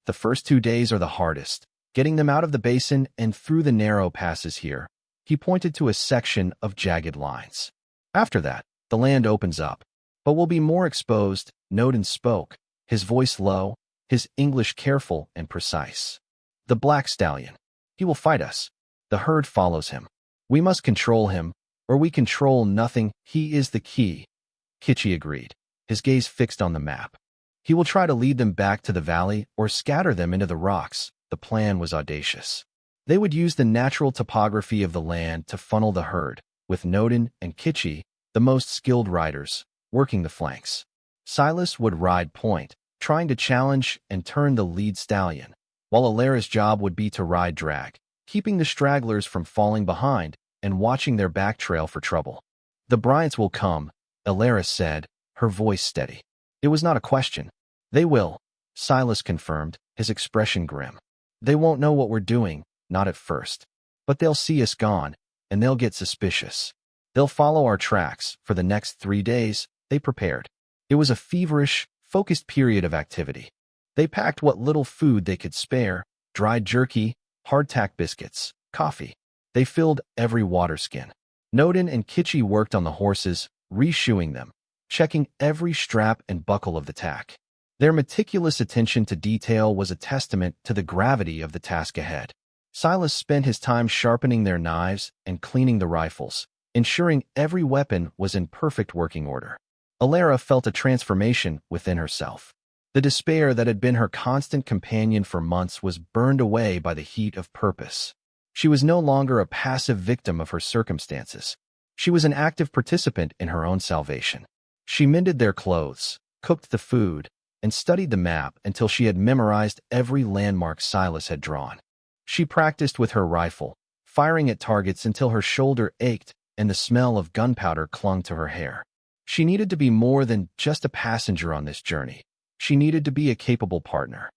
Speaker 1: "The first 2 days are the hardest, getting them out of the basin and through the narrow passes here." He pointed to a section of jagged lines. After that, the land opens up, but we'll be more exposed, Noden spoke, his voice low, his English careful and precise. The black stallion. He will fight us. The herd follows him. We must control him, or we control nothing. He is the key. Kitchi agreed, his gaze fixed on the map. He will try to lead them back to the valley or scatter them into the rocks. The plan was audacious. They would use the natural topography of the land to funnel the herd, with Noden and Kitchi, the most skilled riders, working the flanks. Silas would ride point, trying to challenge and turn the lead stallion, while Alara's job would be to ride drag, keeping the stragglers from falling behind and watching their back trail for trouble. The Bryants will come, Alara said, her voice steady. It was not a question. They will, Silas confirmed, his expression grim. They won't know what we're doing, not at first. But they'll see us gone, and they'll get suspicious. They'll follow our tracks. For the next 3 days, they prepared. It was a feverish, focused period of activity. They packed what little food they could spare, dried jerky, hardtack biscuits, coffee. They filled every water skin. Noden and Kitchi worked on the horses, reshoeing them, checking every strap and buckle of the tack. Their meticulous attention to detail was a testament to the gravity of the task ahead. Silas spent his time sharpening their knives and cleaning the rifles, ensuring every weapon was in perfect working order. Alara felt a transformation within herself. The despair that had been her constant companion for months was burned away by the heat of purpose. She was no longer a passive victim of her circumstances. She was an active participant in her own salvation. She mended their clothes, cooked the food, and studied the map until she had memorized every landmark Silas had drawn. She practiced with her rifle, firing at targets until her shoulder ached and the smell of gunpowder clung to her hair. She needed to be more than just a passenger on this journey. She needed to be a capable partner.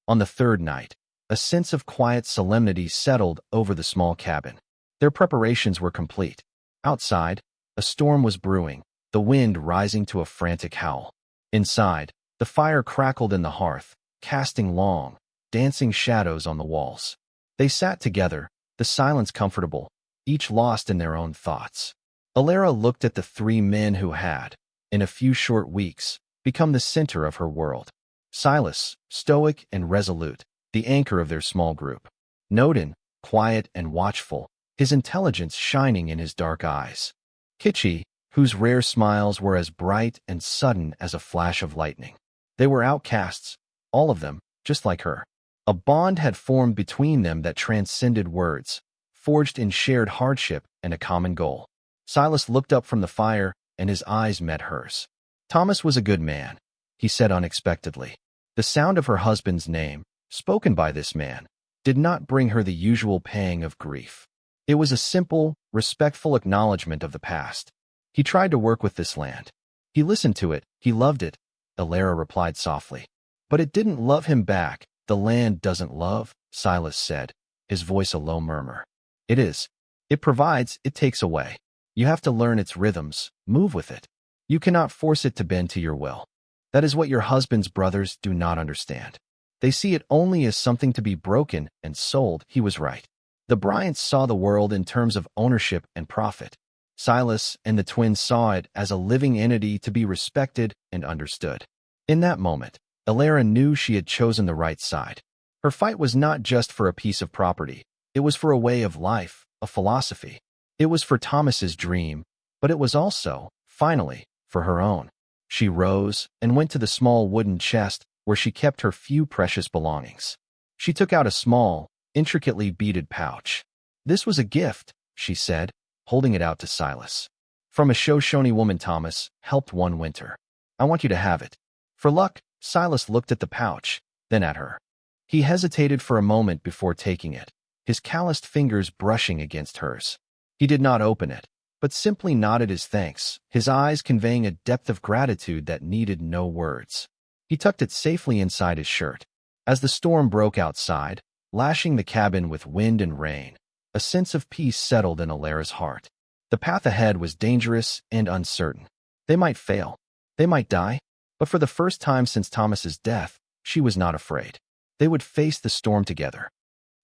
Speaker 1: On the third night, a sense of quiet solemnity settled over the small cabin. Their preparations were complete. Outside, a storm was brewing, the wind rising to a frantic howl. Inside, the fire crackled in the hearth, casting long, dancing shadows on the walls. They sat together, the silence comfortable, each lost in their own thoughts. Alara looked at the 3 men who had, in a few short weeks, become the center of her world. Silas, stoic and resolute, the anchor of their small group. Noden, quiet and watchful, his intelligence shining in his dark eyes. Kitchi, whose rare smiles were as bright and sudden as a flash of lightning. They were outcasts, all of them, just like her. A bond had formed between them that transcended words, forged in shared hardship and a common goal. Silas looked up from the fire, and his eyes met hers. Thomas was a good man, he said unexpectedly. The sound of her husband's name, spoken by this man, did not bring her the usual pang of grief. It was a simple, respectful acknowledgement of the past. He tried to work with this land. He listened to it, he loved it, Alara replied softly. But it didn't love him back. The land doesn't love, Silas said, his voice a low murmur. It is. It provides, it takes away. You have to learn its rhythms, move with it. You cannot force it to bend to your will. That is what your husband's brothers do not understand. They see it only as something to be broken and sold. He was right. The Bryants saw the world in terms of ownership and profit. Silas and the twins saw it as a living entity to be respected and understood. In that moment, Alara knew she had chosen the right side. Her fight was not just for a piece of property. It was for a way of life, a philosophy. It was for Thomas's dream, but it was also, finally, for her own. She rose and went to the small wooden chest where she kept her few precious belongings. She took out a small, intricately beaded pouch. This was a gift, she said, holding it out to Silas. From a Shoshone woman Thomas helped one winter. I want you to have it. For luck, Silas looked at the pouch, then at her. He hesitated for a moment before taking it, his calloused fingers brushing against hers. He did not open it, but simply nodded his thanks, his eyes conveying a depth of gratitude that needed no words. He tucked it safely inside his shirt. As the storm broke outside, lashing the cabin with wind and rain, a sense of peace settled in Alara's heart. The path ahead was dangerous and uncertain. They might fail. They might die. But for the first time since Thomas's death, she was not afraid. They would face the storm together.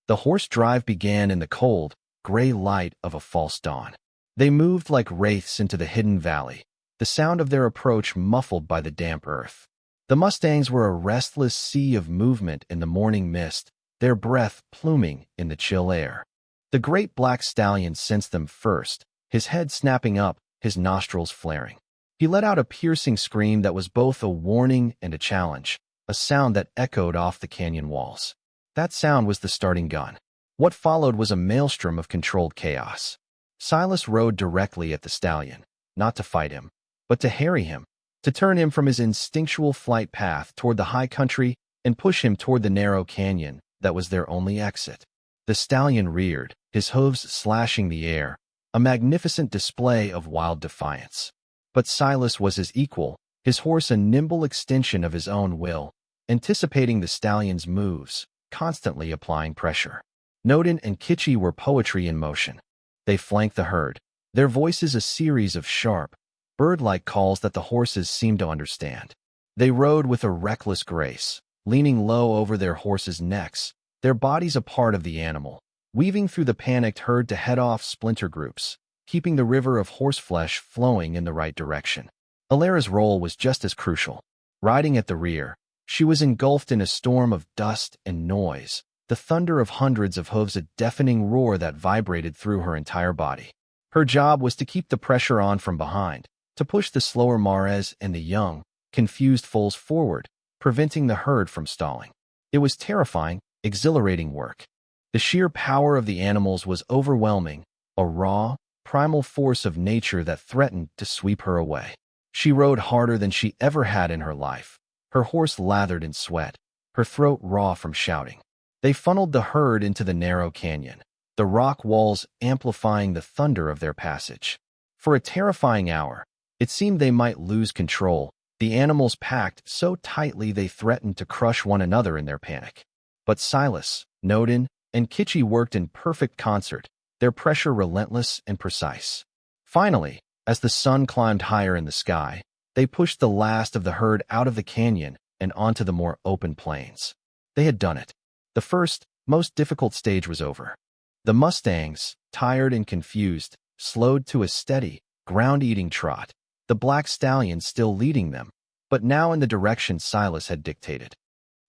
Speaker 1: The horse drive began in the cold, gray light of a false dawn. They moved like wraiths into the hidden valley, the sound of their approach muffled by the damp earth. The Mustangs were a restless sea of movement in the morning mist, their breath pluming in the chill air. The great black stallion sensed them first, his head snapping up, his nostrils flaring. He let out a piercing scream that was both a warning and a challenge, a sound that echoed off the canyon walls. That sound was the starting gun. What followed was a maelstrom of controlled chaos. Silas rode directly at the stallion, not to fight him, but to harry him, to turn him from his instinctual flight path toward the high country and push him toward the narrow canyon that was their only exit. The stallion reared, his hooves slashing the air, a magnificent display of wild defiance. But Silas was his equal, his horse a nimble extension of his own will, anticipating the stallion's moves, constantly applying pressure. Nodin and Kitchi were poetry in motion. They flanked the herd, their voices a series of sharp, bird-like calls that the horses seemed to understand. They rode with a reckless grace, leaning low over their horses' necks, their bodies a part of the animal, weaving through the panicked herd to head off splinter groups, keeping the river of horseflesh flowing in the right direction. Alara's role was just as crucial. Riding at the rear, she was engulfed in a storm of dust and noise, the thunder of hundreds of hooves a deafening roar that vibrated through her entire body. Her job was to keep the pressure on from behind, to push the slower mares and the young, confused foals forward, preventing the herd from stalling. It was terrifying, exhilarating work. The sheer power of the animals was overwhelming, a raw, primal force of nature that threatened to sweep her away. She rode harder than she ever had in her life, her horse lathered in sweat, her throat raw from shouting. They funneled the herd into the narrow canyon, the rock walls amplifying the thunder of their passage. For a terrifying hour, it seemed they might lose control, the animals packed so tightly they threatened to crush one another in their panic. But Silas, Nodin, and Kitchi worked in perfect concert, their pressure relentless and precise. Finally, as the sun climbed higher in the sky, they pushed the last of the herd out of the canyon and onto the more open plains. They had done it. The first, most difficult stage was over. The Mustangs, tired and confused, slowed to a steady, ground-eating trot, the black stallion still leading them, but now in the direction Silas had dictated.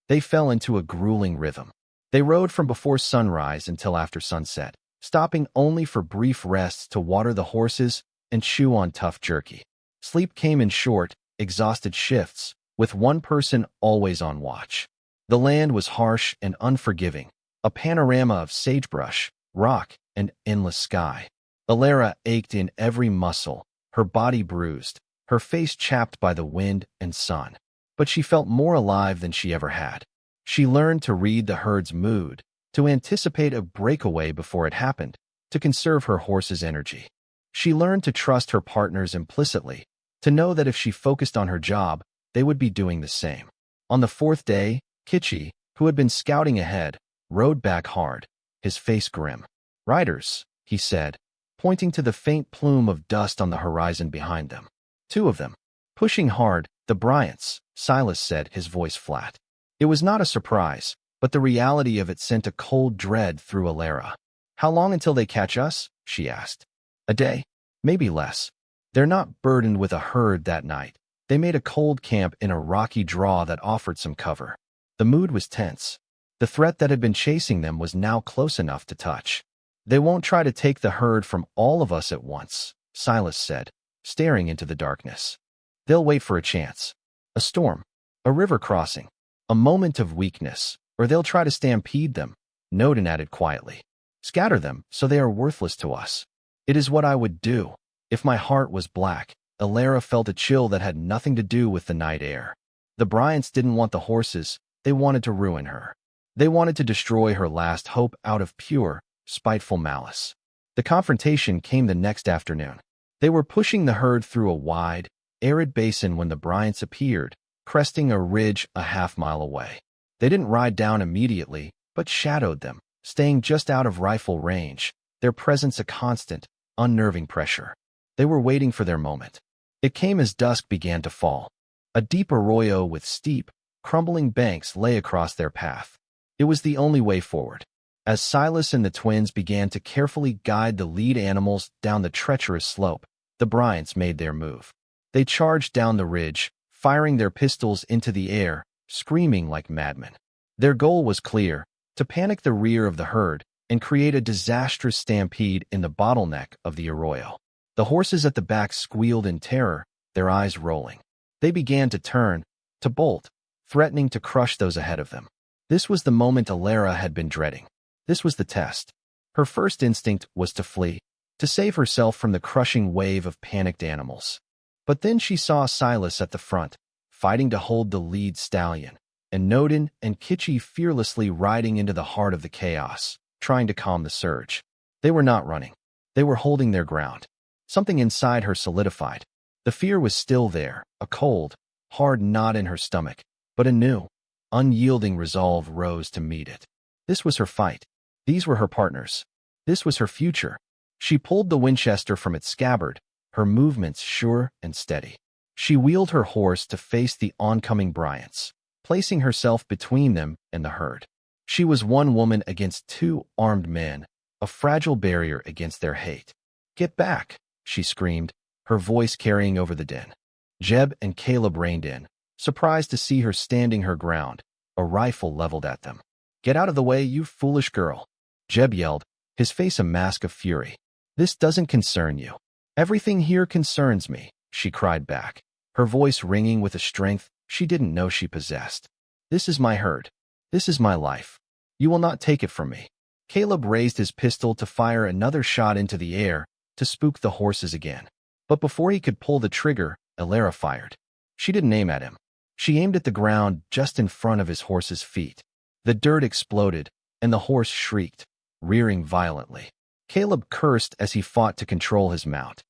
Speaker 1: They fell into a grueling rhythm. They rode from before sunrise until after sunset, stopping only for brief rests to water the horses and chew on tough jerky. Sleep came in short, exhausted shifts, with one person always on watch. The land was harsh and unforgiving, a panorama of sagebrush, rock, and endless sky. Alara ached in every muscle, her body bruised, her face chapped by the wind and sun. But she felt more alive than she ever had. She learned to read the herd's mood, to anticipate a breakaway before it happened, to conserve her horse's energy. She learned to trust her partners implicitly, to know that if she focused on her job, they would be doing the same. On the fourth day, Kitchi, who had been scouting ahead, rode back hard, his face grim. "Riders," he said, pointing to the faint plume of dust on the horizon behind them. "Two of them. Pushing hard, the Bryants," Silas said, his voice flat. It was not a surprise, but the reality of it sent a cold dread through Alara. "How long until they catch us?" she asked. "A day, maybe less. They're not burdened with a herd that night." They made a cold camp in a rocky draw that offered some cover. The mood was tense. The threat that had been chasing them was now close enough to touch. "They won't try to take the herd from all of us at once," Silas said, staring into the darkness. "They'll wait for a chance. A storm, a river crossing, a moment of weakness, or they'll try to stampede them," Nodin added quietly. "Scatter them so they are worthless to us. It is what I would do if my heart was black." Alara felt a chill that had nothing to do with the night air. The Bryants didn't want the horses, they wanted to ruin her. They wanted to destroy her last hope out of pure, spiteful malice. The confrontation came the next afternoon. They were pushing the herd through a wide, arid basin when the Bryants appeared, cresting a ridge a half-mile away. They didn't ride down immediately, but shadowed them, staying just out of rifle range, their presence a constant, unnerving pressure. They were waiting for their moment. It came as dusk began to fall. A deep arroyo with steep, crumbling banks lay across their path. It was the only way forward. As Silas and the twins began to carefully guide the lead animals down the treacherous slope, the Bryants made their move. They charged down the ridge, firing their pistols into the air, screaming like madmen. Their goal was clear: to panic the rear of the herd and create a disastrous stampede in the bottleneck of the arroyo. The horses at the back squealed in terror, their eyes rolling. They began to turn, to bolt, threatening to crush those ahead of them. This was the moment Alara had been dreading. This was the test. Her first instinct was to flee, to save herself from the crushing wave of panicked animals. But then she saw Silas at the front, fighting to hold the lead stallion, and Nodin and Kitchi fearlessly riding into the heart of the chaos, trying to calm the surge. They were not running. They were holding their ground. Something inside her solidified. The fear was still there, a cold, hard knot in her stomach, but a new, unyielding resolve rose to meet it. This was her fight. These were her partners. This was her future. She pulled the Winchester from its scabbard, her movements sure and steady. She wheeled her horse to face the oncoming Bryants, placing herself between them and the herd. She was one woman against two armed men, a fragile barrier against their hate. "Get back," she screamed, her voice carrying over the din. Jeb and Caleb reined in, surprised to see her standing her ground, a rifle leveled at them. "Get out of the way, you foolish girl," Jeb yelled, his face a mask of fury. "This doesn't concern you." "Everything here concerns me," she cried back, her voice ringing with a strength she didn't know she possessed. "This is my herd. This is my life. You will not take it from me." Caleb raised his pistol to fire another shot into the air to spook the horses again. But before he could pull the trigger, Alara fired. She didn't aim at him. She aimed at the ground just in front of his horse's feet. The dirt exploded, and the horse shrieked, rearing violently. Caleb cursed as he fought to control his mount.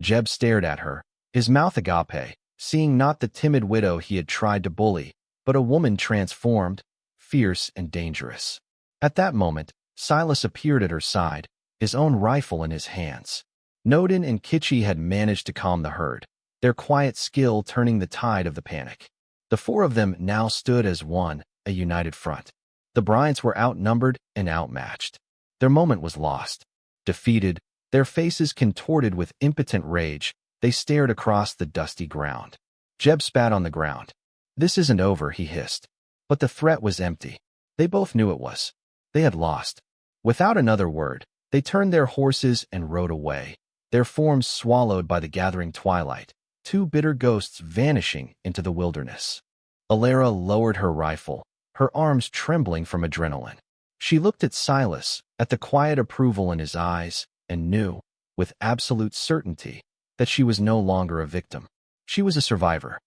Speaker 1: Jeb stared at her, his mouth agape, seeing not the timid widow he had tried to bully, but a woman transformed, fierce and dangerous. At that moment, Silas appeared at her side, his own rifle in his hands. Nodin and Kitchi had managed to calm the herd, their quiet skill turning the tide of the panic. The four of them now stood as one, a united front. The Bryants were outnumbered and outmatched. Their moment was lost. Defeated, their faces contorted with impotent rage, they stared across the dusty ground. Jeb spat on the ground. "This isn't over," he hissed. But the threat was empty. They both knew it was. They had lost. Without another word, they turned their horses and rode away, their forms swallowed by the gathering twilight, two bitter ghosts vanishing into the wilderness. Alara lowered her rifle, her arms trembling from adrenaline. She looked at Silas, at the quiet approval in his eyes, and knew, with absolute certainty, that she was no longer a victim. She was a survivor.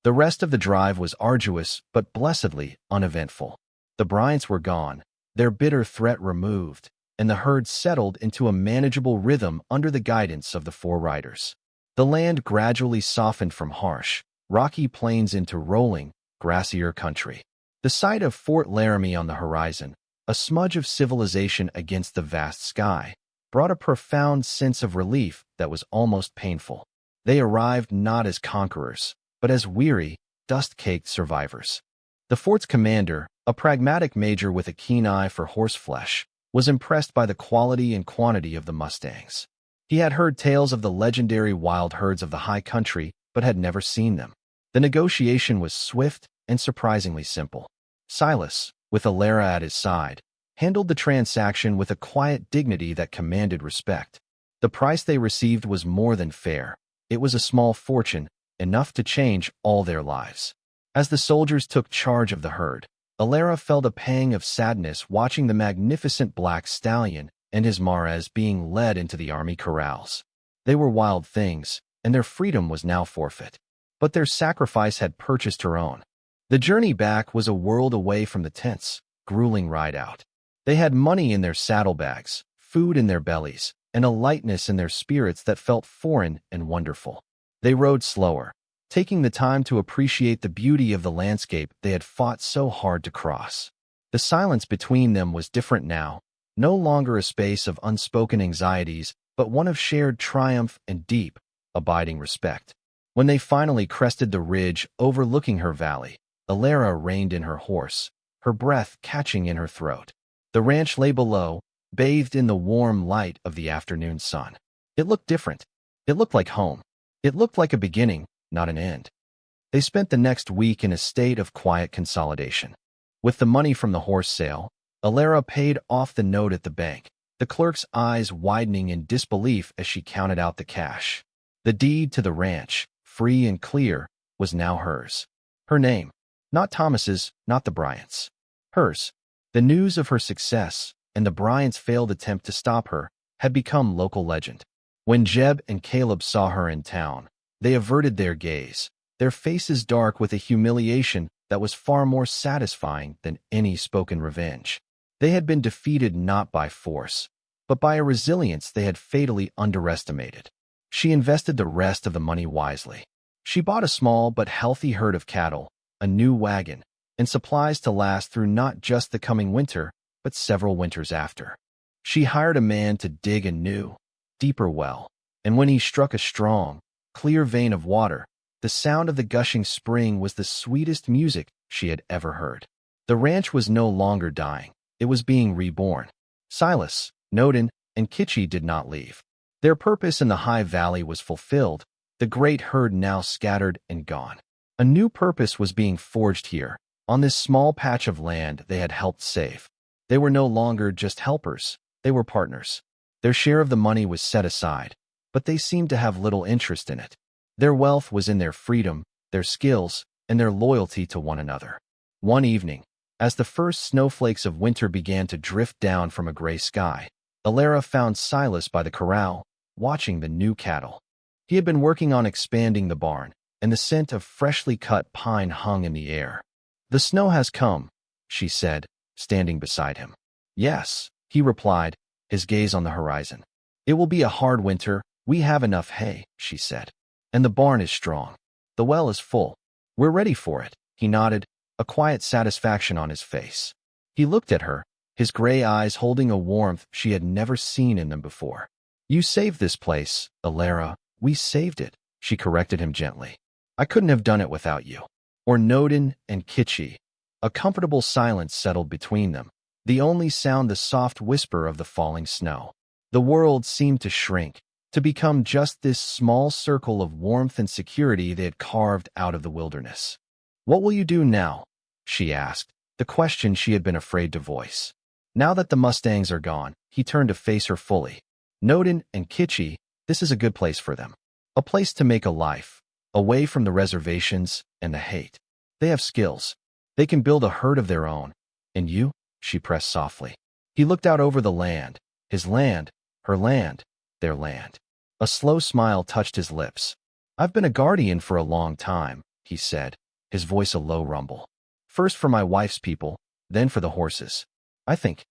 Speaker 1: The rest of the drive was arduous but blessedly uneventful. The Bryants were gone, their bitter threat removed, and the herd settled into a manageable rhythm under the guidance of the four riders. The land gradually softened from harsh, rocky plains into rolling, grassier country. The sight of Fort Laramie on the horizon, a smudge of civilization against the vast sky, brought a profound sense of relief that was almost painful. They arrived not as conquerors, but as weary, dust-caked survivors. The fort's commander, a pragmatic major with a keen eye for horseflesh, was impressed by the quality and quantity of the Mustangs. He had heard tales of the legendary wild herds of the high country, but had never seen them. The negotiation was swift and surprisingly simple. Silas, with Alara at his side, handled the transaction with a quiet dignity that commanded respect. The price they received was more than fair. It was a small fortune, enough to change all their lives. As the soldiers took charge of the herd, Alara felt a pang of sadness watching the magnificent black stallion and his mares being led into the army corrals. They were wild things, and their freedom was now forfeit. But their sacrifice had purchased her own. The journey back was a world away from the tense, grueling ride-out. They had money in their saddlebags, food in their bellies, and a lightness in their spirits that felt foreign and wonderful. They rode slower, taking the time to appreciate the beauty of the landscape they had fought so hard to cross. The silence between them was different now, no longer a space of unspoken anxieties, but one of shared triumph and deep, abiding respect. When they finally crested the ridge overlooking her valley, Alara reined in her horse, her breath catching in her throat. The ranch lay below, bathed in the warm light of the afternoon sun. It looked different. It looked like home. It looked like a beginning, not an end. They spent the next week in a state of quiet consolidation. With the money from the horse sale, Alara paid off the note at the bank, the clerk's eyes widening in disbelief as she counted out the cash. The deed to the ranch, free and clear, was now hers. Her name. Not Thomas's, not the Bryants'. Hers. The news of her success, and the Bryants' failed attempt to stop her, had become local legend. When Jeb and Caleb saw her in town, they averted their gaze, their faces dark with a humiliation that was far more satisfying than any spoken revenge. They had been defeated not by force, but by a resilience they had fatally underestimated. She invested the rest of the money wisely. She bought a small but healthy herd of cattle, a new wagon, and supplies to last through not just the coming winter, but several winters after. She hired a man to dig a new, deeper well, and when he struck a strong, clear vein of water, the sound of the gushing spring was the sweetest music she had ever heard. The ranch was no longer dying. It was being reborn. Silas, Noden, and Kitchie did not leave. Their purpose in the high valley was fulfilled, the great herd now scattered and gone. A new purpose was being forged here, on this small patch of land they had helped save. They were no longer just helpers, they were partners. Their share of the money was set aside, but they seemed to have little interest in it. Their wealth was in their freedom, their skills, and their loyalty to one another. One evening, as the first snowflakes of winter began to drift down from a gray sky, Alara found Silas by the corral, watching the new cattle. He had been working on expanding the barn, and the scent of freshly cut pine hung in the air. "The snow has come," she said, standing beside him. "Yes," he replied, his gaze on the horizon. "It will be a hard winter. We have enough hay," she said. "And the barn is strong. The well is full. We're ready for it," he nodded, a quiet satisfaction on his face. He looked at her, his gray eyes holding a warmth she had never seen in them before. "You saved this place, Alara. We saved it," she corrected him gently. "I couldn't have done it without you." Or Noden and Kitchie. A comfortable silence settled between them, the only sound the soft whisper of the falling snow. The world seemed to shrink, to become just this small circle of warmth and security they had carved out of the wilderness. "What will you do now?" she asked, the question she had been afraid to voice. Now that the Mustangs are gone, he turned to face her fully. "Noden and Kitchie, this is a good place for them. A place to make a life, away from the reservations and the hate. They have skills. They can build a herd of their own. And you?" she pressed softly. He looked out over the land, his land, her land, their land. A slow smile touched his lips. "I've been a guardian for a long time," he said, his voice a low rumble. "First for my wife's people, then for the horses. I think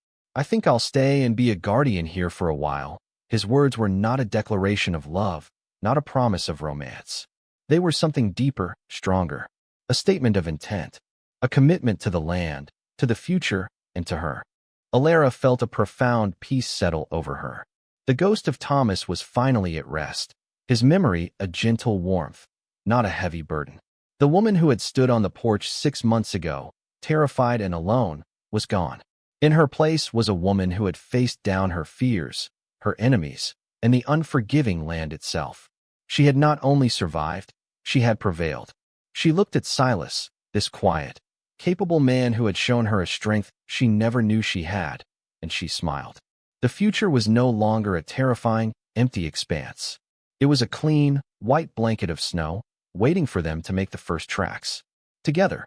Speaker 1: I'll stay and be a guardian here for a while." His words were not a declaration of love, not a promise of romance. They were something deeper, stronger, a statement of intent, a commitment to the land, to the future, and to her. Alara felt a profound peace settle over her. The ghost of Thomas was finally at rest, his memory a gentle warmth, not a heavy burden. The woman who had stood on the porch 6 months ago, terrified and alone, was gone. In her place was a woman who had faced down her fears, her enemies, and the unforgiving land itself. She had not only survived, she had prevailed. She looked at Silas, this quiet, capable man who had shown her a strength she never knew she had, and she smiled. The future was no longer a terrifying, empty expanse. It was a clean, white blanket of snow, waiting for them to make the first tracks. Together,